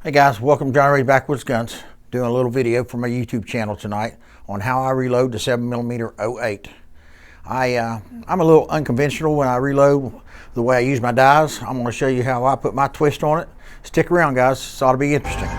Hey guys, welcome to John Ray's Backwoods Guns. Doing a little video for my YouTube channel tonight on how I reload the 7mm-08. I'm a little unconventional when I reload the way I use my dies. I'm going to show you how I put my twist on it. Stick around guys, this ought to be interesting.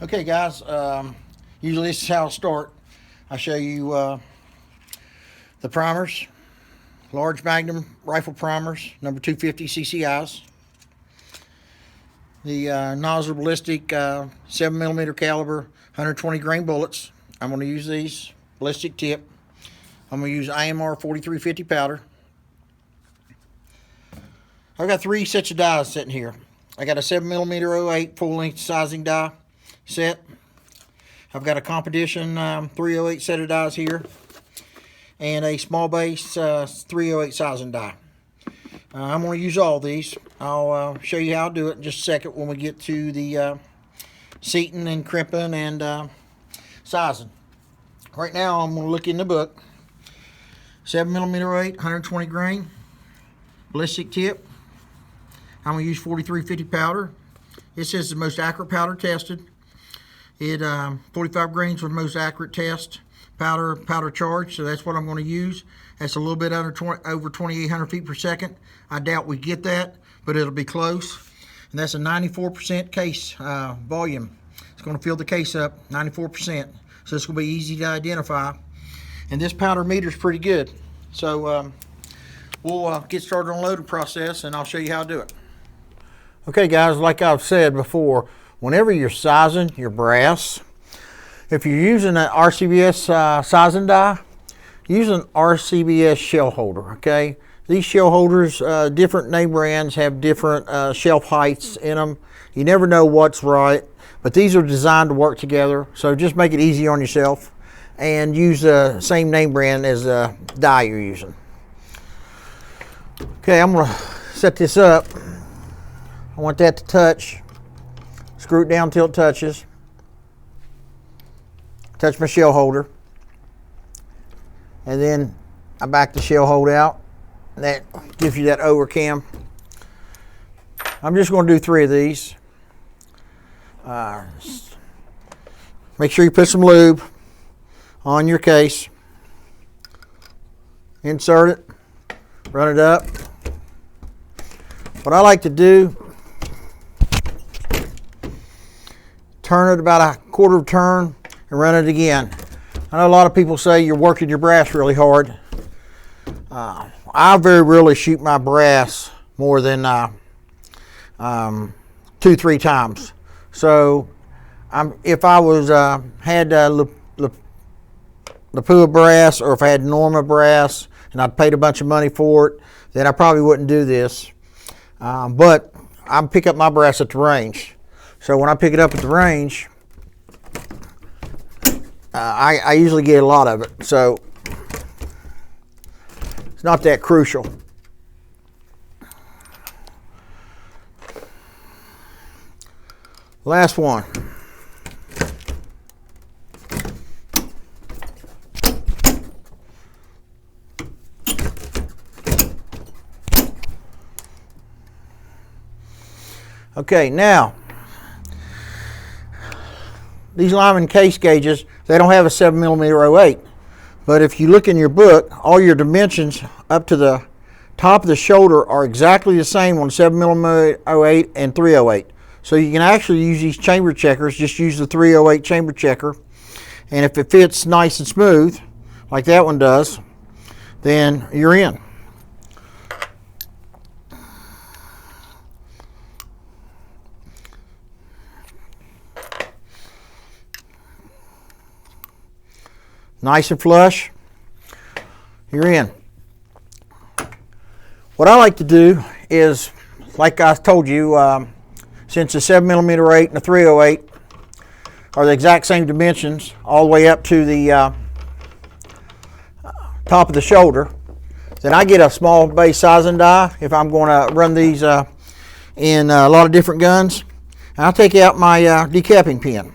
Okay guys, usually this is how I start. I show you the primers, large magnum rifle primers, number 250 CCIs. The nozzle ballistic 7mm caliber 120 grain bullets. I'm going to use these, ballistic tip. I'm going to use IMR 4350 powder. I've got 3 sets of dies sitting here. I got a 7mm-08 full length sizing die set. I've got a competition 308 set of dies here and a small base 308 sizing die. I'm going to use all these. I'll show you how I do it in just a second when we get to the seating and crimping and sizing. Right now I'm going to look in the book. 7mm-08 120 grain ballistic tip. I'm going to use 4350 powder. It says the most accurate powder tested. 45 grains was the most accurate test powder charge, so that's what I'm going to use. That's a little bit over 2,800 feet per second. I doubt we get that, but it'll be close. And that's a 94% case volume. It's going to fill the case up 94%, so it's going to be easy to identify. And this powder meter is pretty good. So we'll get started on the loading process, and I'll show you how to do it. Okay, guys, like I've said before, whenever you're sizing your brass, if you're using an RCBS sizing die, use an RCBS shell holder, okay? These shell holders, different name brands have different shelf heights in them. You never know what's right, but these are designed to work together, so just make it easy on yourself and use the same name brand as the die you're using. Okay, I'm gonna set this up. I want that to touch. Screw it down until it touches. Touch my shell holder. And then I back the shell hold out. That gives you that overcam. I'm just going to do 3 of these. Make sure you put some lube on your case. Insert it. Run it up. What I like to do, turn it about a quarter of a turn and run it again. I know a lot of people say you're working your brass really hard. I very rarely shoot my brass more than 2-3 times. So if I was had Lapua brass, or if I had Norma brass and I'd paid a bunch of money for it, then I probably wouldn't do this. But I pick up my brass at the range. So when I pick it up at the range, I usually get a lot of it. So it's not that crucial. Last one. Okay, now these Lyman case gauges, they don't have a 7mm-08, but if you look in your book, all your dimensions up to the top of the shoulder are exactly the same on 7mm-08 and 308. So you can actually use these chamber checkers. Just use the 308 chamber checker, and if it fits nice and smooth, like that one does, then you're in. Nice and flush, you're in. What I like to do is, like I told you, since the 7mm-08 and the 308 are the exact same dimensions all the way up to the top of the shoulder, then I get a small base sizing die if I'm going to run these in a lot of different guns. And I'll take out my decapping pin.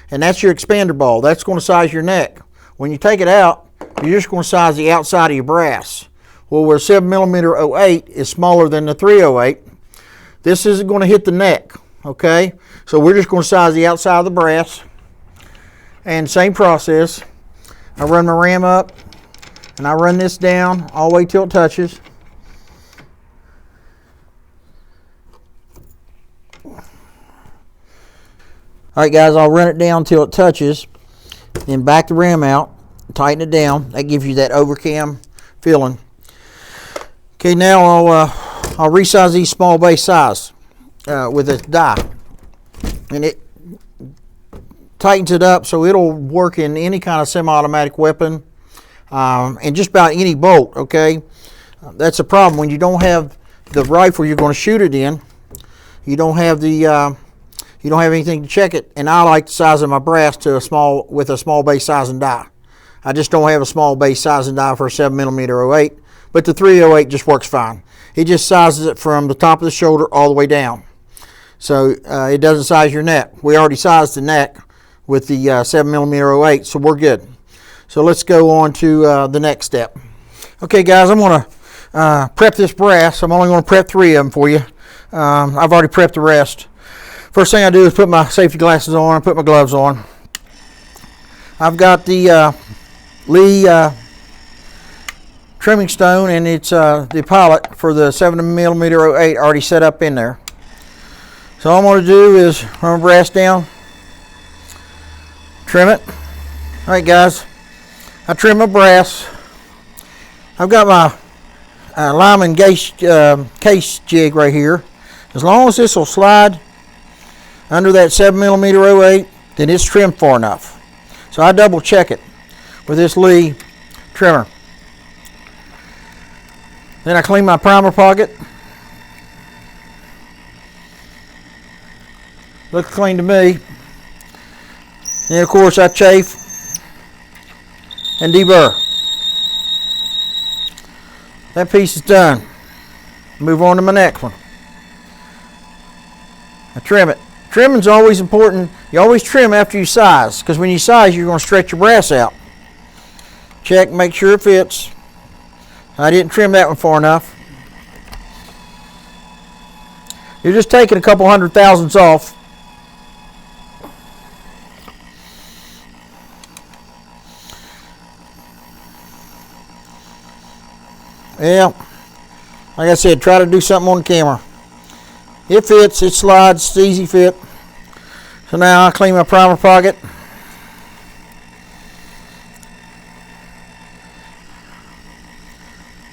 And that's your expander ball. That's going to size your neck. When you take it out, you're just going to size the outside of your brass. Well, where 7mm-08 is smaller than the 308, this isn't going to hit the neck, okay? So we're just going to size the outside of the brass. And same process. I run my ram up, and I run this down all the way till it touches. All right, guys, I'll run it down till it touches, then back the ram out, tighten it down. That gives you that overcam feeling. Okay, now I'll resize these small base size with a die, and it tightens it up so it'll work in any kind of semi-automatic weapon and just about any bolt. Okay, that's a problem when you don't have the rifle you're going to shoot it in. You don't have the you don't have anything to check it, and I like the size of my brass to a small base size and die. I just don't have a small base size and die for a 7mm-08, but the 308 just works fine. It just sizes it from the top of the shoulder all the way down, so it doesn't size your neck. We already sized the neck with the 7mm-08, so we're good. So let's go on to the next step. Okay, guys, I'm going to prep this brass. I'm only going to prep 3 of them for you. I've already prepped the rest. First thing I do is put my safety glasses on and put my gloves on. I've got the Lee trimming stone, and it's the pilot for the 7mm-08 already set up in there. So all I'm going to do is run my brass down, trim it. All right, guys, I trim my brass. I've got my Lyman case jig right here. As long as this will slide under that 7mm-08, then it's trimmed far enough. So I double check it with this Lee trimmer. Then I clean my primer pocket. Looks clean to me. Then of course I chafe and deburr. That piece is done. Move on to my next one. I trim it. Trimming's always important. You always trim after you size, because when you size, you're going to stretch your brass out. Check, make sure it fits. I didn't trim that one far enough. You're just taking a couple hundred thousandths off. Yeah, like I said, try to do something on the camera. It fits, it slides, it's easy fit. So now I clean my primer pocket.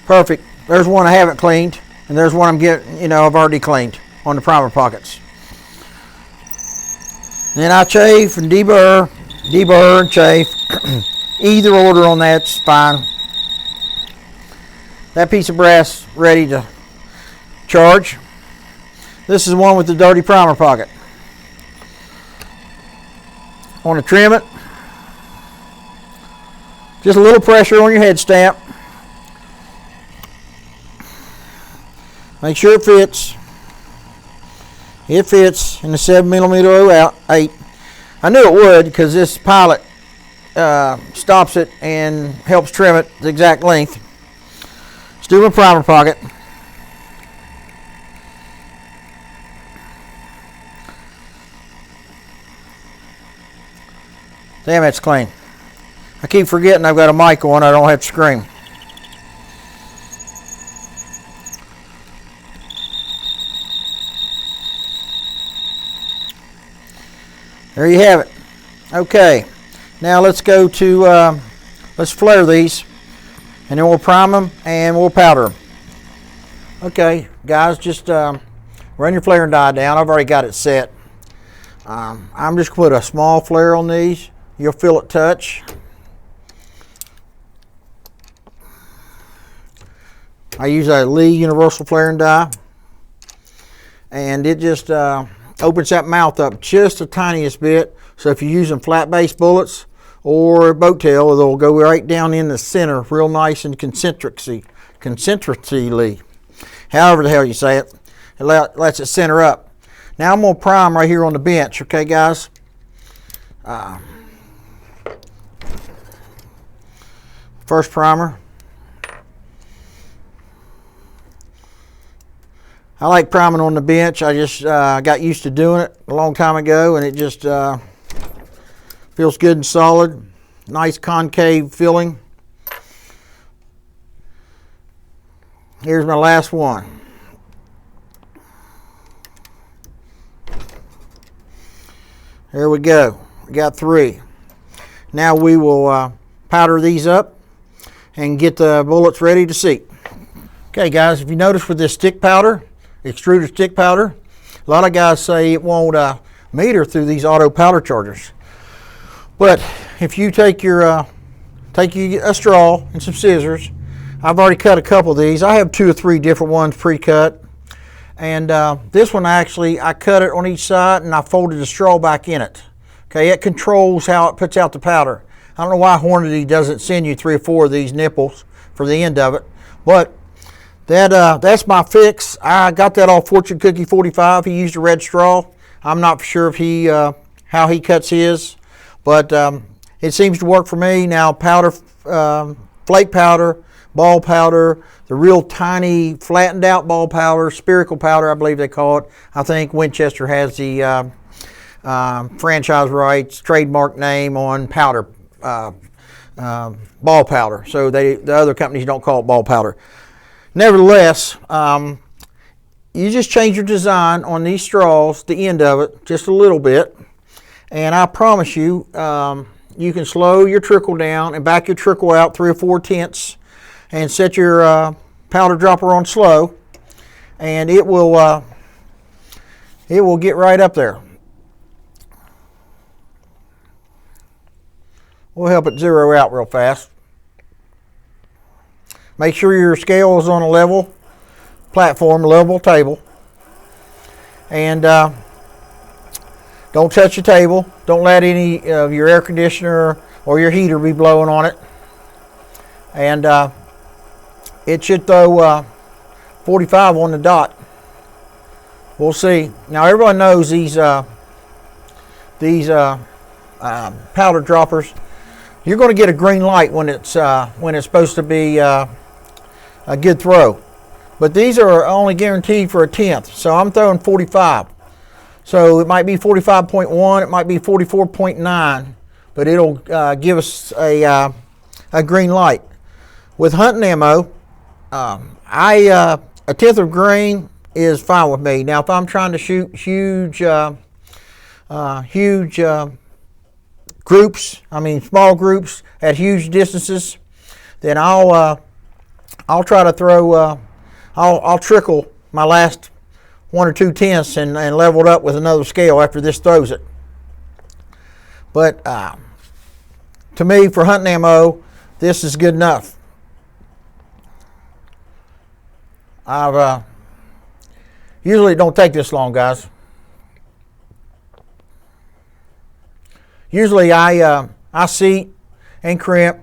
Perfect. There's one I haven't cleaned, and there's one I'm getting, I've already cleaned on the primer pockets. Then I chafe and deburr and chafe. Either order on that's fine. That piece of brass ready to charge. This is the one with the dirty primer pocket. I want to trim it. Just a little pressure on your head stamp. Make sure it fits. It fits in the 7mm-08. I knew it would because this pilot stops it and helps trim it the exact length. Let's do my primer pocket. Damn, it's clean. I keep forgetting I've got a mic on. I don't have to scream. There you have it. Okay, now let's go to, let's flare these, and then we'll prime them and we'll powder them. Okay, guys, just run your flare and die down. I've already got it set. I'm just going to put a small flare on these. You'll feel it touch. I use a Lee Universal Flare and Die, and it just opens that mouth up just the tiniest bit. So if you're using flat base bullets or boat tail, they'll go right down in the center, real nice and concentrically, however the hell you say it. It lets it center up. Now I'm gonna prime right here on the bench, okay, guys? First primer. I like priming on the bench. I just got used to doing it a long time ago, and it just feels good and solid. Nice concave filling. Here's my last one. There we go. We got 3. Now we will powder these up and get the bullets ready to seat. Okay guys, if you notice with this stick powder, extruded stick powder, a lot of guys say it won't meter through these auto powder chargers. But if you take a straw and some scissors, I've already cut a couple of these. I have 2 or 3 different ones pre-cut. And this one I cut it on each side and I folded the straw back in it. Okay, it controls how it puts out the powder. I don't know why Hornady doesn't send you 3 or 4 of these nipples for the end of it, but that's my fix. I got that off Fortune Cookie 45. He used a red straw. I'm not sure if how he cuts his, but it seems to work for me. Now powder, flake powder, ball powder, the real tiny flattened out ball powder, spherical powder, I believe they call it. I think Winchester has the franchise rights, trademark name on powder, ball powder. So the other companies don't call it ball powder. Nevertheless, you just change your design on these straws, the end of it, just a little bit. And I promise you, you can slow your trickle down and back your trickle out 3 or 4 tenths and set your powder dropper on slow, and it will get right up there. We'll help it zero out real fast. Make sure your scale is on a level platform, level table, and don't touch the table. Don't let any of your air conditioner or your heater be blowing on it. And it should throw 45 on the dot. We'll see. Now everyone knows these powder droppers. You're going to get a green light when it's supposed to be a good throw. But these are only guaranteed for a tenth. So I'm throwing 45. So it might be 45.1. It might be 44.9. But it'll give us a green light. With hunting ammo, a tenth of green is fine with me. Now, if I'm trying to shoot huge groups, small groups at huge distances, then I'll try to throw, I'll trickle my last 1 or 2 tenths and level it up with another scale after this throws it. But to me, for hunting ammo, this is good enough. Usually it don't take this long, guys. Usually I seat and crimp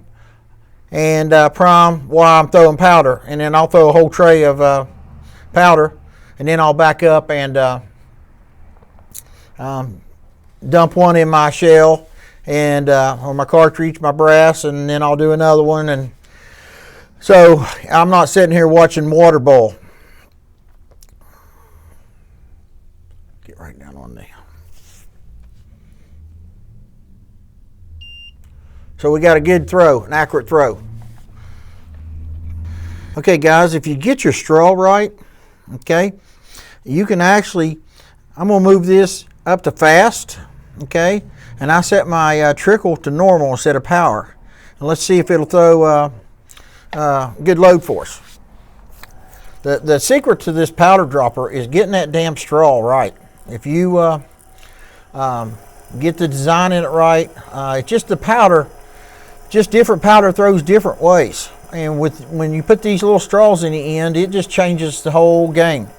and prime while I'm throwing powder, and then I'll throw a whole tray of powder, and then I'll back up and dump one in my shell and or my cartridge, my brass, and then I'll do another one. And so I'm not sitting here watching water boil. Get right down on there. So we got a good throw, an accurate throw. Okay guys, if you get your straw right, okay, you can actually, I'm gonna move this up to fast, okay, and I set my trickle to normal instead of power. And let's see if it'll throw good load for us. The secret to this powder dropper is getting that damn straw right. If you get the design in it right, it's just the powder, just different powder throws different ways. And when you put these little straws in the end, it just changes the whole game.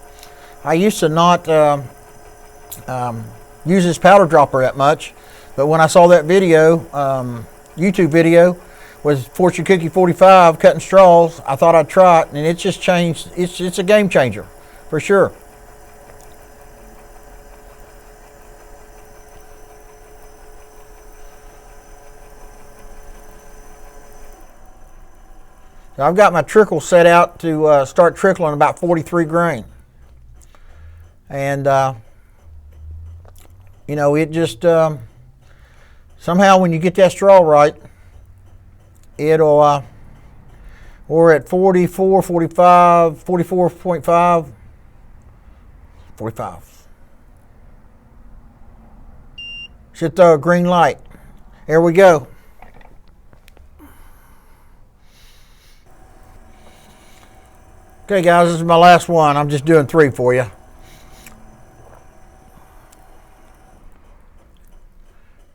I used to not use this powder dropper that much, but when I saw that video, YouTube video, with Fortune Cookie 45 cutting straws, I thought I'd try it, and it just changed. It's a game changer, for sure. So I've got my trickle set out to start trickling about 43 grain. And, you know, it just, somehow when you get that straw right, it'll, we're at 44, 45, 44.5, 45. Should throw a green light. There we go. Okay guys, this is my last one. I'm just doing 3 for you.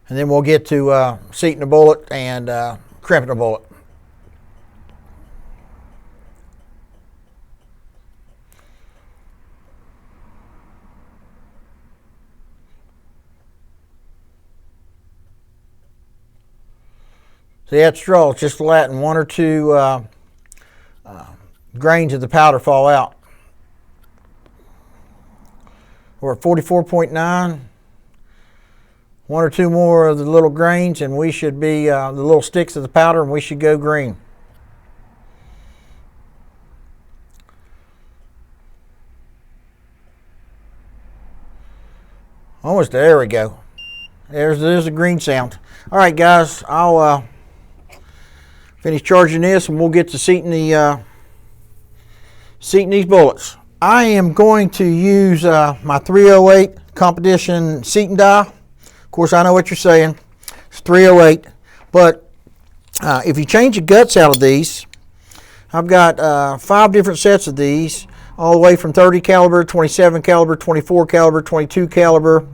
And then we'll get to seating the bullet and crimping the bullet. See that straw, it's just letting 1 or 2 grains of the powder fall out. We're at 44.9. 1 or 2 more of the little grains and we should be, the little sticks of the powder, and we should go green. Almost there we go. There's a green sound. All right guys, I'll finish charging this and we'll get to seating these bullets. I am going to use my 308 competition seating die. Of course, I know what you're saying. It's 308, but if you change the guts out of these, I've got 5 different sets of these, all the way from 30 caliber, 27 caliber, 24 caliber, 22 caliber,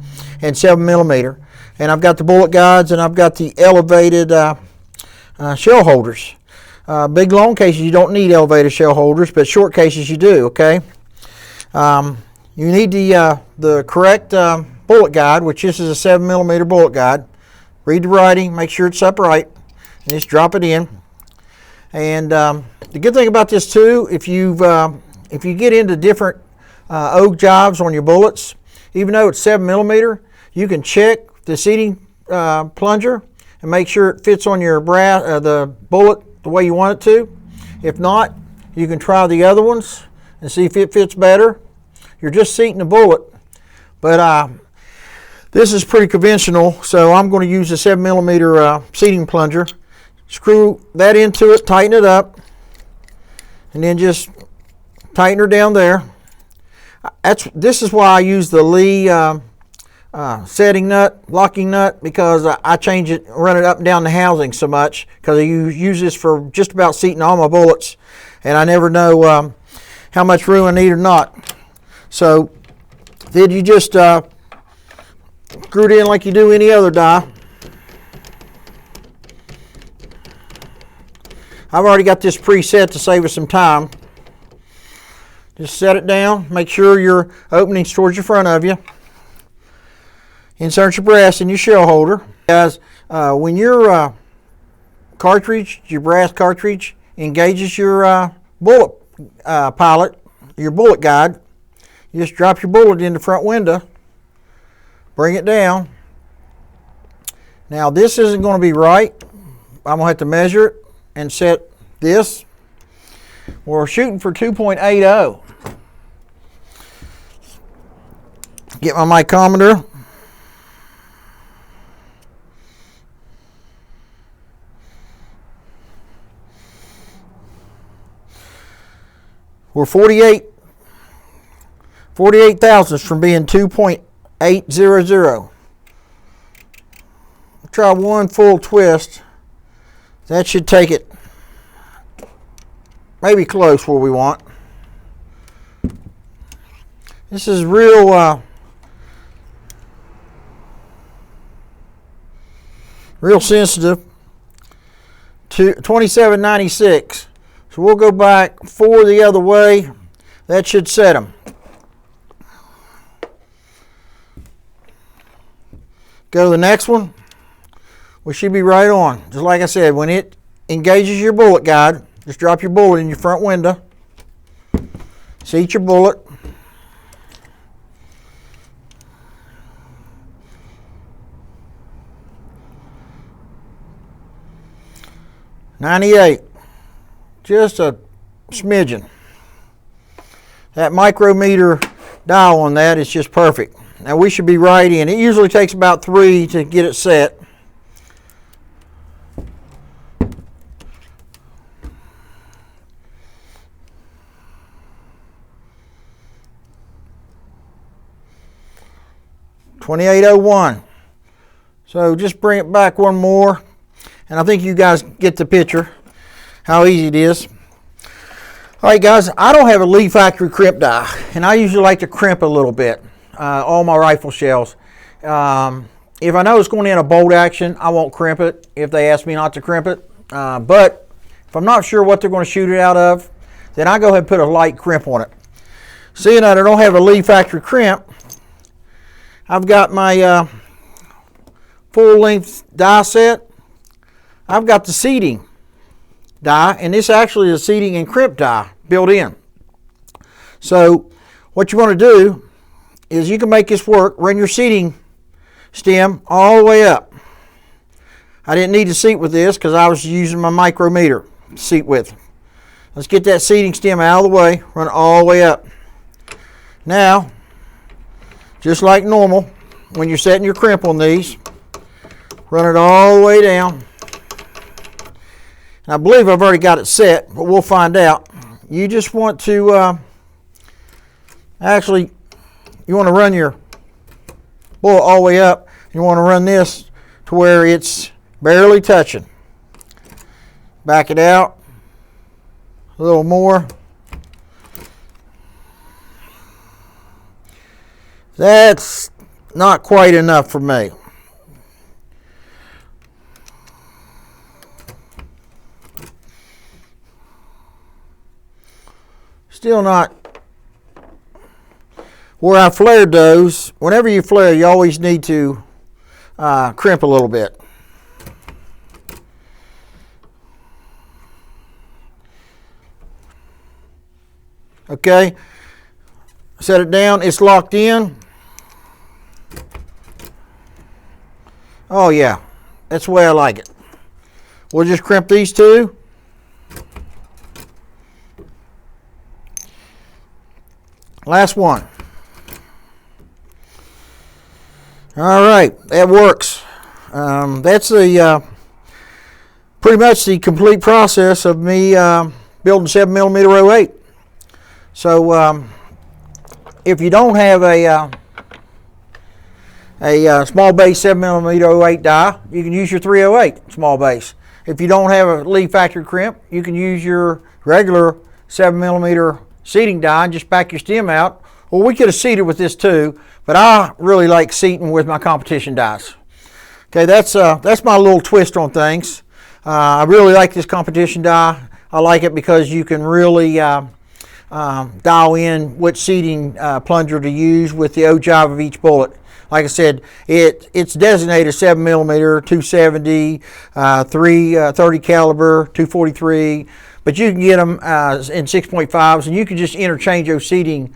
and 7mm. And I've got the bullet guides, and I've got the elevated shell holders. Big long cases, you don't need elevated shell holders, but short cases you do, okay? You need the correct bullet guide, which this is a 7mm bullet guide. Read the writing, make sure it's upright, and just drop it in. And the good thing about this too, if you get into different oak jobs on your bullets, even though it's 7mm, you can check the seating plunger and make sure it fits on your the bullet the way you want it to. If not, you can try the other ones and see if it fits better. You're just seating the bullet, but this is pretty conventional, so I'm going to use a 7mm seating plunger. Screw that into it, tighten it up, and then just tighten her down there. This is why I use the Lee setting nut, locking nut, because I change it, run it up and down the housing so much, because I use this for just about seating all my bullets, and I never know how much room I need or not. So then you just screw it in like you do any other die. I've already got this preset to save us some time. Just set it down, make sure your opening's towards your front of you. Insert your brass in your shell holder. Guys, when your cartridge, your brass cartridge, engages your bullet pilot, your bullet guide, you just drop your bullet in the front window, bring it down. Now this isn't going to be right. I'm going to have to measure it and set this. We're shooting for 2.80. Get my micrometer. We're 48 thousandths from being 2.800. Try one full twist. That should take it maybe close where we want. This is real sensitive to 2796. So we'll go back 4 the other way. That should set them. Go to the next one. We should be right on. Just like I said, when it engages your bullet guide, just drop your bullet in your front window. Seat your bullet. .98. just a smidgen. That micrometer dial on that is just perfect. Now we should be right in. It usually takes about 3 to get it set. .2801. So just bring it back one more, and I think you guys get the picture how easy it is. All right, guys, I don't have a Lee factory crimp die, and I usually like to crimp a little bit all my rifle shells. If I know it's going in a bolt action, I won't crimp it if they ask me not to crimp it. But if I'm not sure what they're going to shoot it out of, then I go ahead and put a light crimp on it. Seeing that I don't have a Lee factory crimp, I've got my full length die set. I've got the seating die, and this actually is a seating and crimp die built in. So what you want to do is you can make this work. Run your seating stem all the way up. I didn't need to seat with this because I was using my micrometer to seat with. Let's get that seating stem out of the way, run it all the way up. Now, just like normal, when you're setting your crimp on these, run it all the way down. And I believe I've already got it set, but we'll find out. You just want to, you want to run your bullet all the way up. You want to run this to where it's barely touching. Back it out a little more. That's not quite enough for me. Still not where I flared those. Whenever you flare, you always need to crimp a little bit. Okay, set it down, it's locked in. Oh yeah, that's the way I like it. We'll just crimp these two. Last one. All right, that works. That's the pretty much the complete process of me building 7mm-08. So if you don't have a small base 7mm-08 die, you can use your 308 small base. If you don't have a Lee factory crimp, you can use your regular 7mm seating die and just back your stem out. Well, we could have seated with this too, but I really like seating with my competition dies. Okay, that's my little twist on things. I really like this competition die. I like it because you can really dial in which seating plunger to use with the ogive of each bullet. Like I said, it's designated 7mm, 270, 330 caliber, 243, but you can get them in 6.5s, and you can just interchange those seating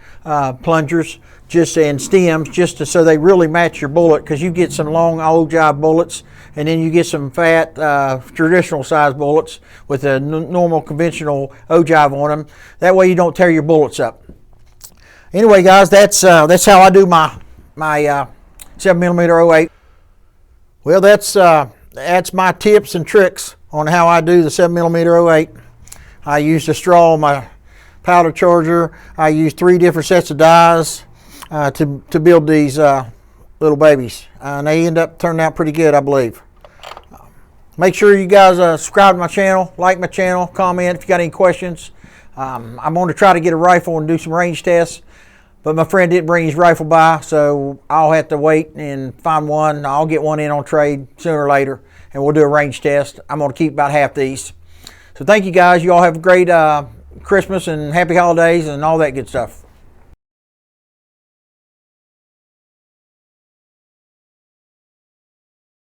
plungers just and stems just so they really match your bullet, because you get some long ogive bullets, and then you get some fat traditional size bullets with a normal conventional ogive on them. That way you don't tear your bullets up. Anyway, guys, that's how I do my 7mm-08. Well, that's my tips and tricks on how I do the 7mm-08. I used a straw on my powder charger. I used 3 different sets of dies to build these little babies, and they end up turning out pretty good, I believe. Make sure you guys subscribe to my channel, like my channel, comment if you got any questions. I'm going to try to get a rifle and do some range tests, but my friend didn't bring his rifle by, so I'll have to wait and find one. I'll get one in on trade sooner or later, and we'll do a range test. I'm going to keep about half these. So thank you guys. You all have a great Christmas and happy holidays and all that good stuff.